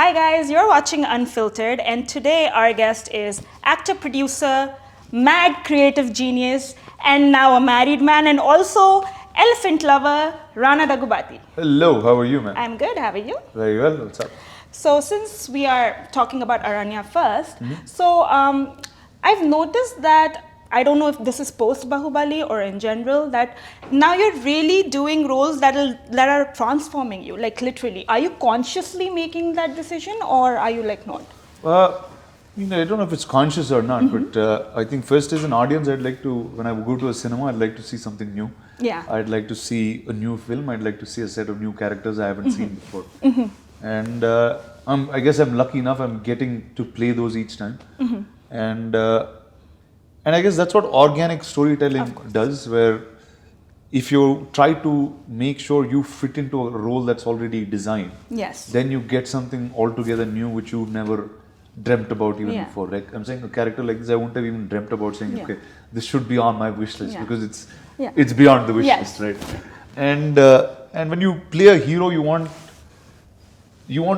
Hi guys, you're watching Unfiltered, and today our guest is actor, producer, mad creative genius, and now a married man, and also elephant lover, Rana Dagubati. Hello, how are you, man? I'm good, how are you? Very well, what's up? So since we are talking about Aranya 1st, I've noticed that, I don't know if this is post Bahubali or in general, that now you're really doing roles that are transforming you, like literally. Are you consciously making that decision, or are you like not? I don't know if it's conscious or not, but I think first as an audience, I'd like to, when I go to a cinema, I'd like to see something new. Yeah. I'd like to see a new film. I'd like to see a set of new characters I haven't seen before. And I guess I'm lucky enough, I'm getting to play those each time. And I guess that's what organic storytelling does, where if you try to make sure you fit into a role that's already designed, Yes. then you get something altogether new which you've never dreamt about even Yeah. before. Like I'm saying, a character like this, I wouldn't have even dreamt about saying, Yeah. okay, this should be on my wish list, Yeah. because Yeah. it's beyond the wish Yes. list, right? And when you play a hero, you want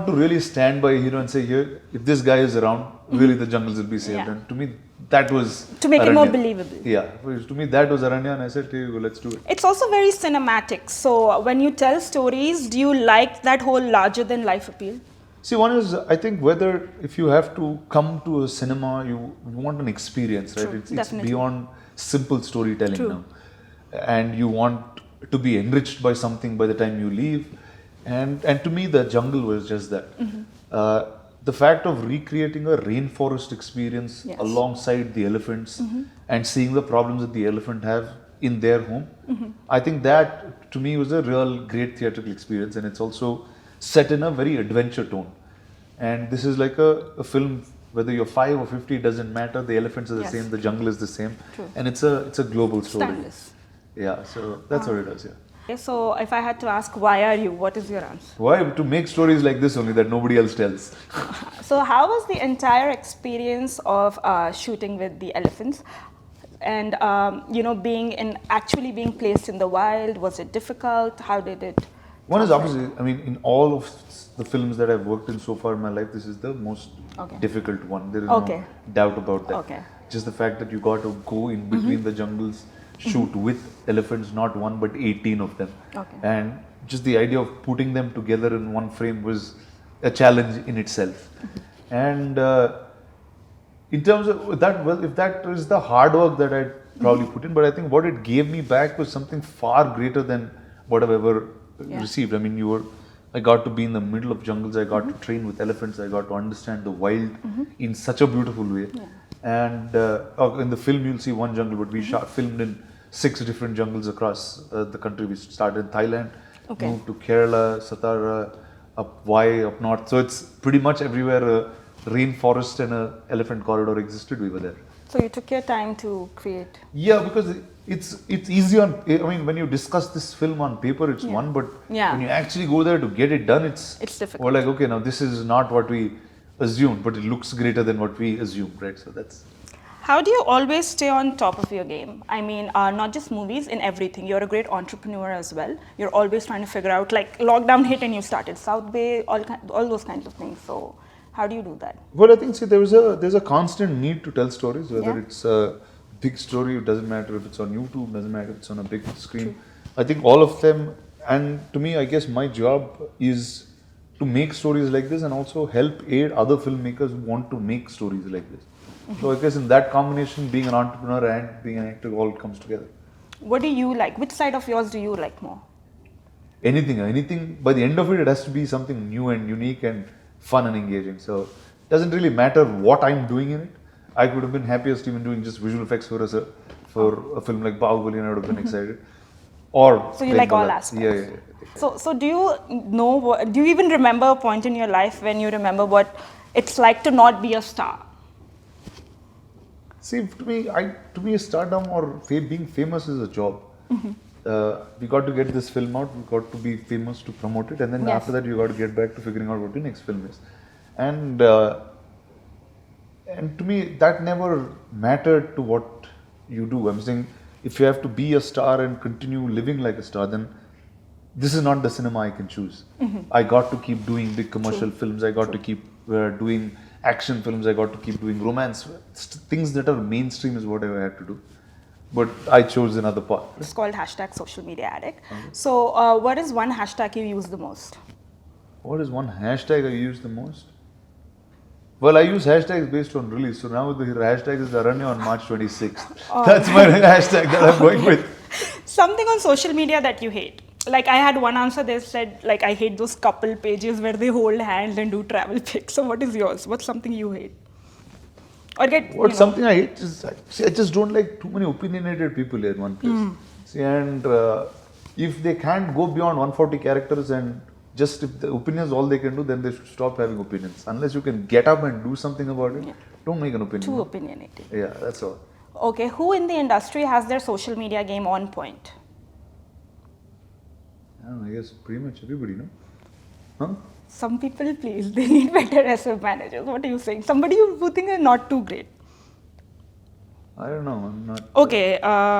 to really stand by a hero and say, here, if this guy is around, really the jungles will be saved. Yeah. And to me, that was To make it more Aranya. believable. Yeah, to me that was Aranya, and I said, here you go, let's do it. It's also very cinematic. So when you tell stories, do you like that whole larger than life appeal? See, one is, I think, whether if you have to come to a cinema, you want an experience, right? True, It's definitely. beyond simple storytelling True. now. And you want to be enriched by something by the time you leave. And to me, the jungle was just that. The fact of recreating a rainforest experience Yes. alongside the elephants and seeing the problems that the elephant have in their home, I think that to me was a real great theatrical experience, and it's also set in a very adventure tone. And this is like a film, whether you're 5 or 50, it doesn't matter. The elephants are the Yes. same, the jungle is the same, True. and it's a global story. Timeless. Yeah, so that's what it is. Yeah. Okay, so if I had to ask, why are you? What is your answer? Why? To make stories like this only that nobody else tells. So how was the entire experience of shooting with the elephants, and actually being placed in the wild? Was it difficult? How did it? One is obviously, I mean, in all of the films that I've worked in so far in my life, this is the most Okay. difficult one. There is Okay. no doubt about that. Okay. Just the fact that you got to go in between the jungles, shoot with elephants, not one but 18 of them. Okay. And just the idea of putting them together in one frame was a challenge in itself. And in terms of that, well, if that is the hard work that I'd probably put in, but I think what it gave me back was something far greater than what I've ever received. I mean, I got to be in the middle of jungles, I got to train with elephants, I got to understand the wild in such a beautiful way. And in the film, you'll see one jungle, but we filmed in 6 different jungles across the country. We started in Thailand, Okay. moved to Kerala, Satara, up Y, up north. So it's pretty much everywhere a rainforest and a elephant corridor existed, we were there. So you took your time to create. Yeah, because it's easy on. I mean, when you discuss this film on paper, it's one, but Yeah. when you actually go there to get it done, It's difficult. We're like, okay, now this is not what we assumed, but it looks greater than what we assumed, right? So that's. How do you always stay on top of your game? I mean, not just movies, in everything. You're a great entrepreneur as well. You're always trying to figure out, like lockdown hit and you started South Bay, all those kinds of things. So how do you do that? Well, I think there's a constant need to tell stories, whether Yeah. it's a big story. It doesn't matter if it's on YouTube, doesn't matter if it's on a big screen. I think all of them, and to me, I guess my job is to make stories like this and also help aid other filmmakers who want to make stories like this. So I guess in that combination, being an entrepreneur and being an actor all comes together. What do you like? Which side of yours do you like more? Anything. By the end of it, it has to be something new and unique and fun and engaging. So it doesn't really matter what I'm doing in it. I could have been happiest even doing just visual effects for a film like Bahubali, and I would have been excited. Or So you playing like all Bala. aspects. Yeah. So do you know? Do you even remember a point in your life when you remember what it's like to not be a star? See, to me, stardom or being famous is a job. We got to get this film out. We got to be famous to promote it, and then Yes. after that, you got to get back to figuring out what the next film is. And to me, that never mattered to what you do. I'm saying, if you have to be a star and continue living like a star, then this is not the cinema I can choose. I got to keep doing big commercial films. I got to keep doing action films. I got to keep doing romance. Things that are mainstream is what I had to do. But I chose another path. It's called hashtag social media addict. So, what is one hashtag you use the most? What is one hashtag I use the most? Well, I use hashtags based on release. So now the hashtag is Aranya on March 26th. That's my hashtag that I'm going with. Something on social media that you hate. Like I had one answer, they said like I hate those couple pages where they hold hands and do travel pics. So what is yours? What's something you hate? Or get What's something I hate is I just don't like too many opinionated people here in one place. See, and if they can't go beyond 140 characters and just if the opinion is all they can do, then they should stop having opinions. Unless you can get up and do something about it, don't make an opinion. Too opinionated. Yeah, that's all. Okay, who in the industry has their social media game on point? I don't know, I guess pretty much everybody, no? Huh? Some people, please, they need better SF managers. What are you saying? Somebody who think are not too great. I don't know, I'm not. Okay.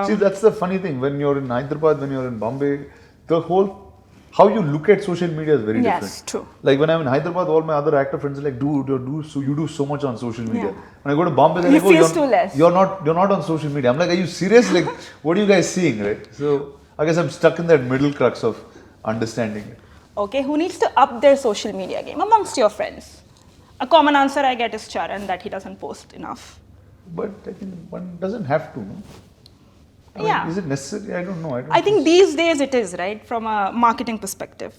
See, that's the funny thing. When you're in Hyderabad, when you're in Bombay, the whole how you look at social media is very different. Yes, true. Like when I'm in Hyderabad, all my other actor friends are like, "Dude, you do so much on social media." Yeah. When I go to Bombay, they're You like, "Oh, feel too less." you're not on social media." I'm like, "Are you serious? Like, what are you guys seeing, right?" So I guess I'm stuck in that middle crux of understanding it. Okay, who needs to up their social media game amongst your friends? A common answer I get is Charan, that he doesn't post enough. But I think one doesn't have to, no? I mean, Yeah. is it necessary? I don't know. I think these days it is, right, from a marketing perspective.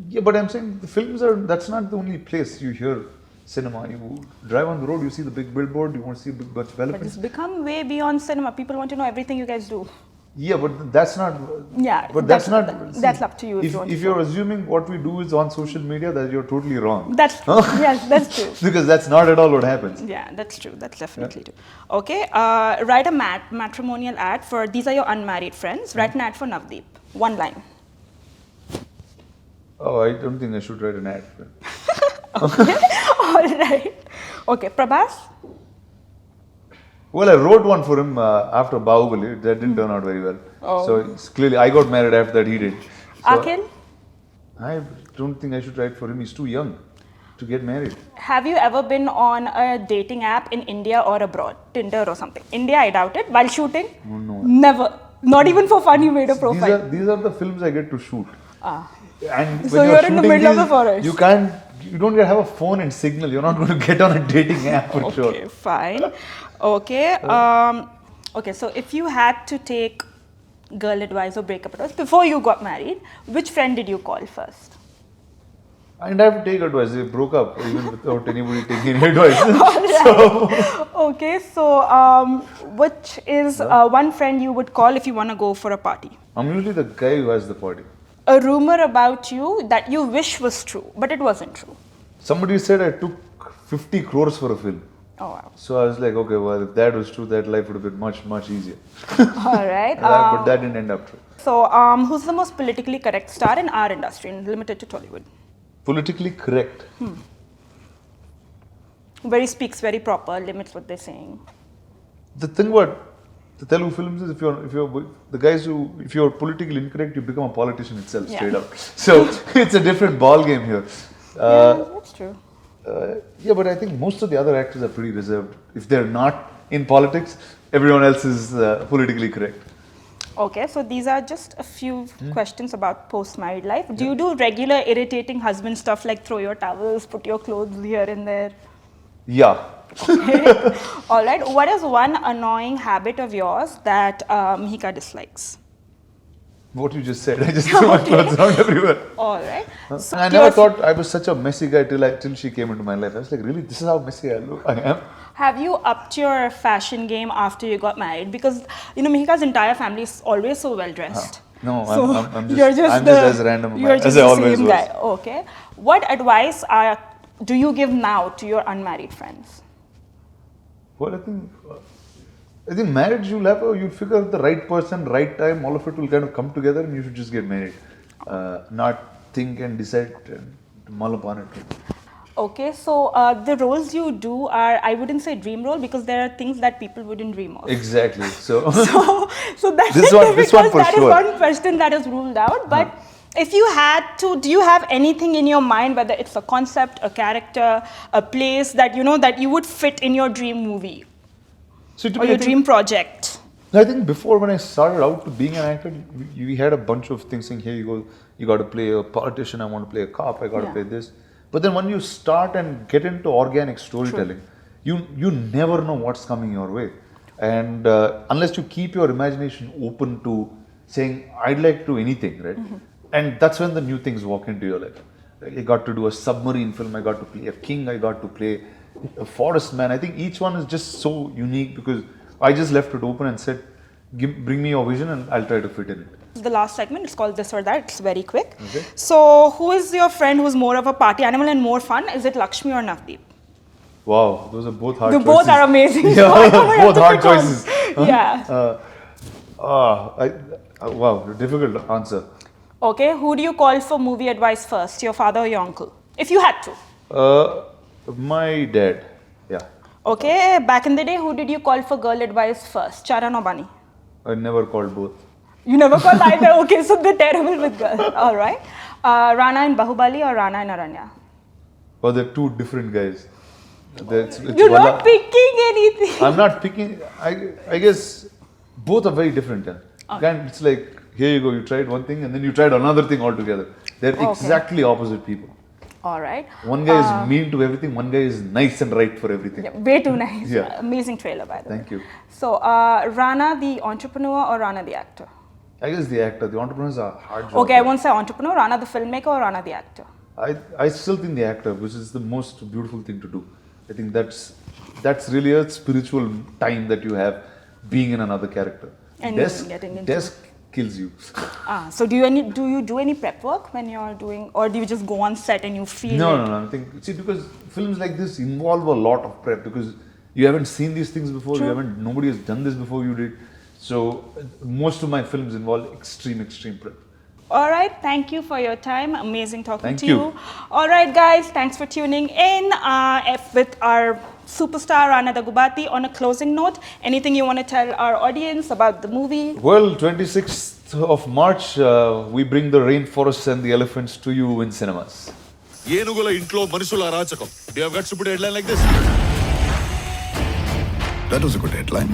Yeah, but I'm saying the films that's not the only place you hear cinema. You drive on the road, you see the big billboard, you want to see a big bunch of But elephants. it's become way beyond cinema. People want to know everything you guys do. Yeah, but that's not. Yeah, But that's not. that's up to you. If, you want if to you're know. assuming what we do is on social media, that you're totally wrong. That's true. Yes, that's true. Because that's not at all what happens. Yeah, that's true. That's definitely true. Okay, write a matrimonial ad for, these are your unmarried friends. Write an ad for Navdeep. One line. Oh, I don't think I should write an ad. Okay, all right. Okay, Prabhas? Well, I wrote one for him after Bahubali. That didn't turn out very well. Oh. So it's clearly, I got married after that he did. So Akhil? I don't think I should write for him. He's too young to get married. Have you ever been on a dating app in India or abroad? Tinder or something? India, I doubt it. While shooting? Oh, no. Never. Not even for fun you made a profile. These are the films I get to shoot. Ah. And So when you're in the shooting middle of these, the forest. You don't have a phone and signal. You're not going to get on a dating app for sure. Okay, fine. Okay. Okay, so if you had to take girl advice or breakup advice before you got married, which friend did you call first? I didn't have to take advice. They broke up even without anybody taking any advice. Okay, so which is one friend you would call if you want to go for a party? I'm usually the guy who has the party. A rumor about you that you wish was true, but it wasn't true. Somebody said I took 50 crores for a film. Oh, wow. So I was like, okay, well, if that was true, that life would have been much, much easier. All right. But that didn't end up true. So, who's the most politically correct star in our industry, limited to Tollywood? Politically correct. Very speaks very proper, limits what they're saying. The thing about the Telugu films is if you're politically incorrect, you become a politician itself, straight up. So it's a different ball game here. Yeah, that's true. Yeah, but I think most of the other actors are pretty reserved. If they're not in politics, everyone else is politically correct. Okay, so these are just a few questions about post-married life. Do you do regular irritating husband stuff like throw your towels, put your clothes here and there? Yeah. Okay. All right. What is one annoying habit of yours that Mihika dislikes? What you just said. I just threw my clothes around everywhere. All right. So I never thought I was such a messy guy till she came into my life. I was like, really? This is how messy I am? Have you upped your fashion game after you got married? Because, you know, Mihika's entire family is always so well dressed. No, So I'm just, you're just I'm just as random You're just as I the always same was. guy. Okay. What advice do you give now to your unmarried friends? Well, I think marriage you'll figure out the right person, right time, all of it will kind of come together and you should just get married. Not think and decide and mull upon it. Okay, so the roles you do are, I wouldn't say dream role because there are things that people wouldn't dream of. Exactly. So, So that's This one difficult. for That is sure. one question that is ruled out. But if you had to, do you have anything in your mind, whether it's a concept, a character, a place that you know that you would fit in your dream movie so to or me, your I think- dream project? I think before when I started out to being an actor, we had a bunch of things saying, here you go, you got to play a politician, I want to play a cop, I got to Yeah. play this. But then when you start and get into organic storytelling, you never know what's coming your way. And unless you keep your imagination open to saying, I'd like to do anything, right? And that's when the new things walk into your life. Like, I got to do a submarine film, I got to play a king, I got to play a forest man. I think each one is just so unique because I just left it open and said, bring me your vision and I'll try to fit in it. The last segment, it's called This or That. It's very quick. Okay. So, who is your friend who's more of a party animal and more fun? Is it Lakshmi or Navdeep? Wow, those are both hard The choices. both are amazing. Yeah, So I don't have both to hard pick one. choices. Yeah. Wow, difficult answer. Okay, who do you call for movie advice first, your father or your uncle? If you had to. My dad. Yeah, Okay, back in the day, who did you call for girl advice first, Charan or Bunny? I never called both. You never called either. Okay, so they're terrible with girls. All right. Rana in Bahubali or Rana in Aranya? Well, they're two different guys. It's You're not picking anything. I'm not picking. I guess both are very different. Yeah. And it's like, here you go, you tried one thing and then you tried another thing altogether. They're Okay. exactly opposite people. All right. One guy is mean to everything, one guy is nice and right for everything. Yeah, way too nice. Yeah. Amazing trailer, by the way. Thank you. So, Rana the entrepreneur or Rana the actor? I guess the actor, the entrepreneurs are hard job. Okay, I won't say entrepreneur. Rana the filmmaker or Rana the actor? I still think the actor, which is the most beautiful thing to do. I think that's really a spiritual time that you have being in another character. And getting into desk kills you. So do you do any prep work when you're doing, or do you just go on set and you feel No, it? I think because films like this involve a lot of prep because you haven't seen these things before. Nobody has done this before you did. So most of my films involve extreme prep. All right, thank you for your time. Amazing talking Thank to you. you. All right, guys, thanks for tuning in with our superstar Rana Daggubati. On a closing note, anything you want to tell our audience about the movie? Well, 26th of March, we bring the rainforests and the elephants to you in cinemas. ఏనుగుల ఇంట్లో మనుషుల అరాచకం. Do you have guts to put a headline like this? That was a good headline.